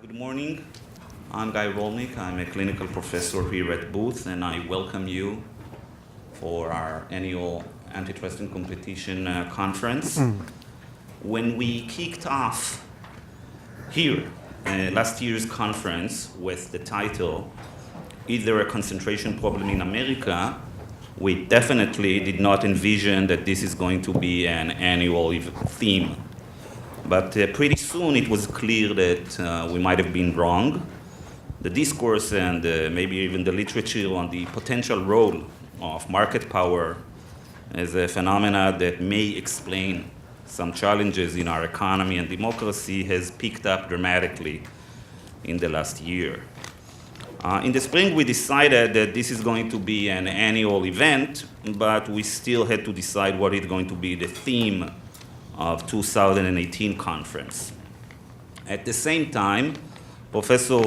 Good morning. I'm Guy Rolnik. I'm a clinical professor here at Booth, and I welcome you for our annual Antitrust and Competition conference. When we kicked off here last year's conference with the title, "Is there a concentration problem in America?" we definitely did not envision that this is going to be an annual theme. But pretty soon it was clear that we might have been wrong. The discourse and maybe even the literature on the potential role of market power as a phenomena that may explain some challenges in our economy and democracy has picked up dramatically in the last year. In the spring, we decided that this is going to be an annual event, but we still had to decide what is going to be the theme of 2018 conference. At the same time, Professor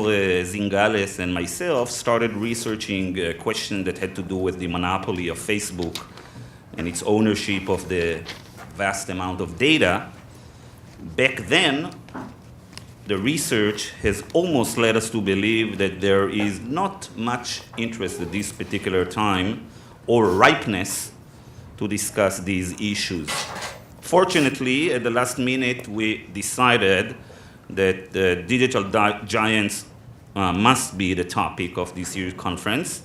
Zingales and myself started researching a question that had to do with the monopoly of Facebook and its ownership of the vast amount of data. Back then, the research has almost led us to believe that there is not much interest at this particular time or ripeness to discuss these issues. Fortunately, at the last minute, we decided that the digital giants must be the topic of this year's conference.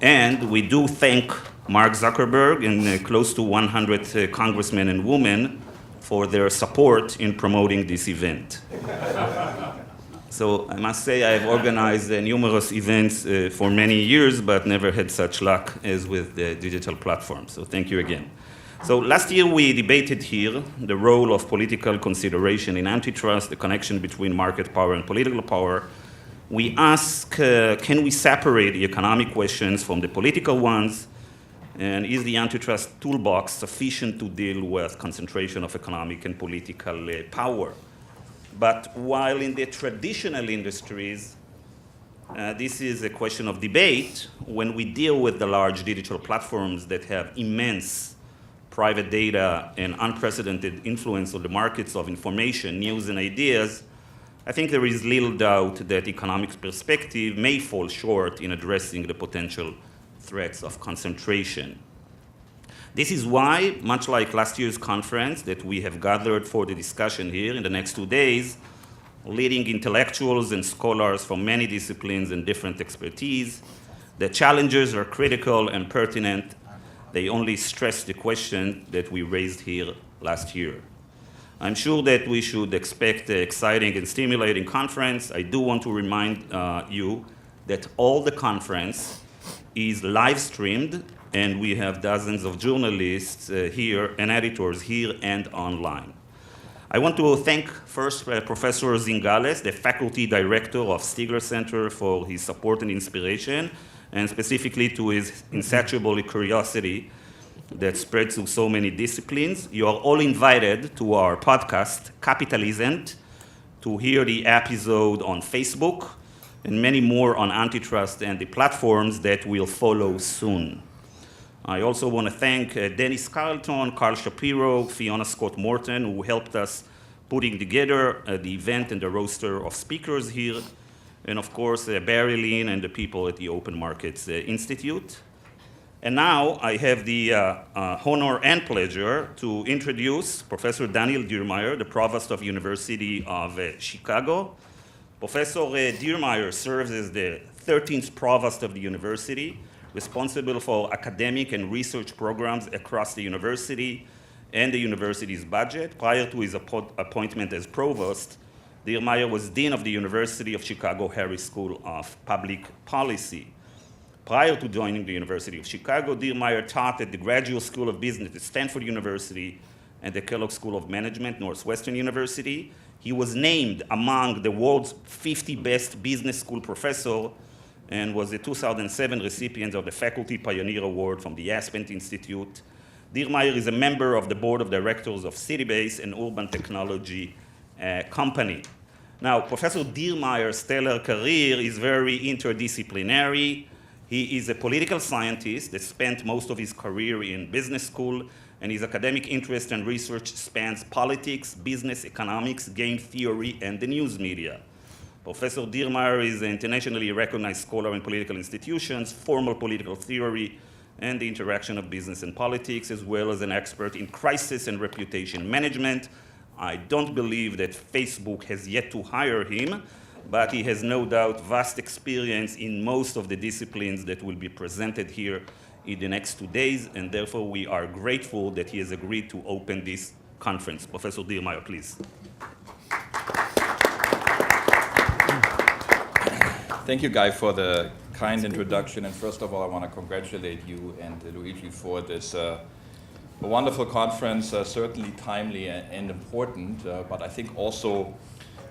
And we do thank Mark Zuckerberg and close to 100 congressmen and women for their support in promoting this event. So I must say I've organized numerous events for many years, but never had such luck as with the digital platform. So thank you again. So last year we debated here the role of political consideration in antitrust, the connection between market power and political power. We ask, can we separate the economic questions from the political ones? And is the antitrust toolbox sufficient to deal with concentration of economic and political power? But while in the traditional industries, this is a question of debate, when we deal with the large digital platforms that have immense private data and unprecedented influence on the markets of information, news, and ideas, I think there is little doubt that economic perspective may fall short in addressing the potential threats of concentration. This is why, much like last year's conference that we have gathered for the discussion here in the next 2 days, leading intellectuals and scholars from many disciplines and different expertise, the challenges are critical and pertinent. They only stress the question that we raised here last year. I'm sure that we should expect an exciting and stimulating conference. I do want to remind you that all the conference is live streamed, and we have dozens of journalists here and editors here and online. I want to thank first Professor Zingales, the faculty director of Stigler Center, for his support and inspiration, and specifically to his insatiable curiosity that spreads through so many disciplines. You are all invited to our podcast, Capitalism, to hear the episode on Facebook and many more on antitrust and the platforms that will follow soon. I also want to thank Dennis Carlton, Carl Shapiro, Fiona Scott Morton, who helped us putting together the event and the roster of speakers here, and of course, Barry Lin and the people at the Open Markets Institute. And now I have the honor and pleasure to introduce Professor Daniel Diermeier, the Provost of University of Chicago. Professor Diermeier serves as the 13th Provost of the university, responsible for academic and research programs across the university and the university's budget. Prior to his appointment as Provost, Diermeier was Dean of the University of Chicago Harris School of Public Policy. Prior to joining the University of Chicago, Diermeier taught at the Graduate School of Business at Stanford University and the Kellogg School of Management, Northwestern University. He was named among the world's 50 best business school professors and was the 2007 recipient of the Faculty Pioneer Award from the Aspen Institute. Diermeier is a member of the board of directors of Citybase, an urban technology company. Now, Professor Diermeier's stellar career is very interdisciplinary. He is a political scientist that spent most of his career in business school, and his academic interest and research spans politics, business, economics, game theory, and the news media. Professor Diermeier is an internationally recognized scholar in political institutions, formal political theory, and the interaction of business and politics, as well as an expert in crisis and reputation management. I don't believe that Facebook has yet to hire him, but he has no doubt vast experience in most of the disciplines that will be presented here in the next 2 days, and therefore we are grateful that he has agreed to open this conference. Professor Diermeier, please. Thank you, Guy, for the kind introduction. And first of all, I want to congratulate you and Luigi for this a wonderful conference, certainly timely and important, but I think also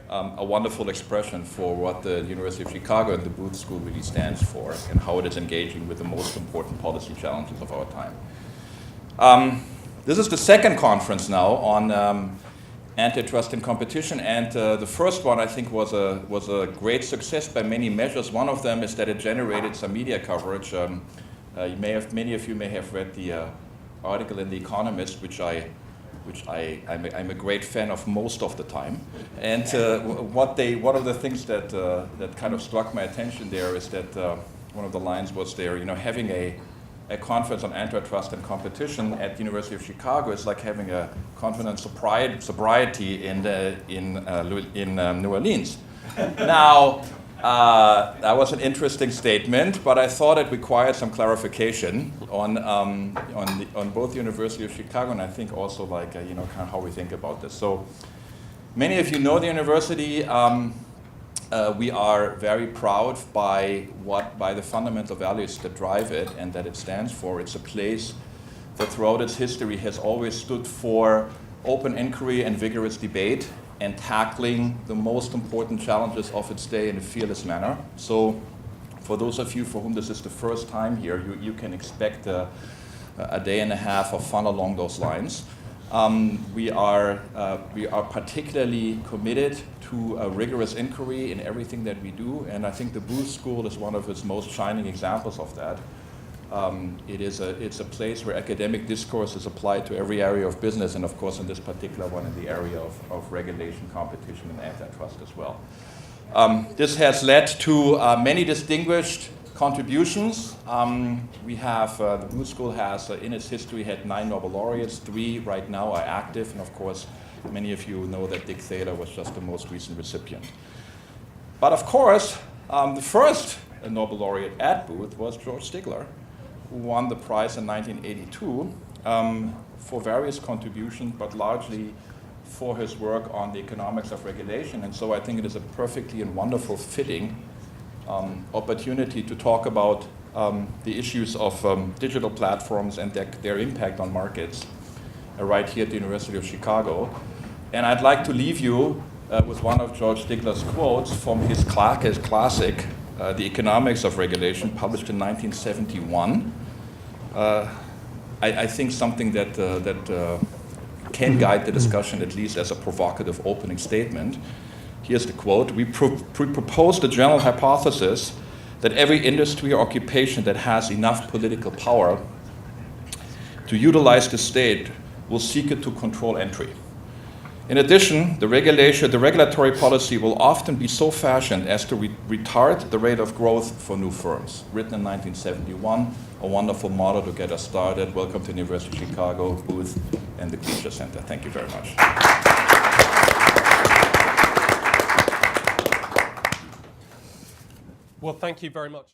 a wonderful expression for what the University of Chicago and the Booth School really stands for and how it is engaging with the most important policy challenges of our time. This is the second conference now on antitrust and competition, and the first one I think was a great success by many measures. One of them is that it generated some media coverage. Many of you may have read the article in The Economist, which I'm a great fan of most of the time. And one of the things that kind of struck my attention there is that one of the lines was there, having a conference on antitrust and competition at the University of Chicago is like having a conference on sobriety in New Orleans. Now, that was an interesting statement, but I thought it required some clarification on both the University of Chicago and I think also like kind of how we think about this. So many of you know the university. We are very proud by the fundamental values that drive it and that it stands for. It's a place that throughout its history has always stood for open inquiry and vigorous debate and tackling the most important challenges of its day in a fearless manner. So for those of you for whom this is the first time here, you can expect a day and a half of fun along those lines. We are particularly committed to a rigorous inquiry in everything that we do, and I think the Booth School is one of its most shining examples of that. It's a place where academic discourse is applied to every area of business, and of course in this particular one in the area of regulation, competition, and antitrust as well. This has led to many distinguished contributions. We have, the Booth School has in its history had 9 Nobel laureates, 3 right now are active, and of course many of you know that Dick Thaler was just the most recent recipient. But of course, the first Nobel laureate at Booth was George Stigler, who won the prize in 1982 for various contributions, but largely for his work on the economics of regulation. And so I think it is a perfectly and wonderful fitting opportunity to talk about the issues of digital platforms and their impact on markets right here at the University of Chicago. And I'd like to leave you with one of George Stigler's quotes from his classic, The Economics of Regulation, published in 1971. I think something that can guide the discussion, at least as a provocative opening statement. Here's the quote: we propose the general hypothesis that every industry or occupation that has enough political power to utilize the state will seek it to control entry. In addition, the regulatory policy will often be so fashioned as to retard the rate of growth for new firms. Written in 1971, a wonderful motto to get us started. Welcome to the University of Chicago, Booth, and the Gleacher Center. Thank you very much. Well, thank you very much.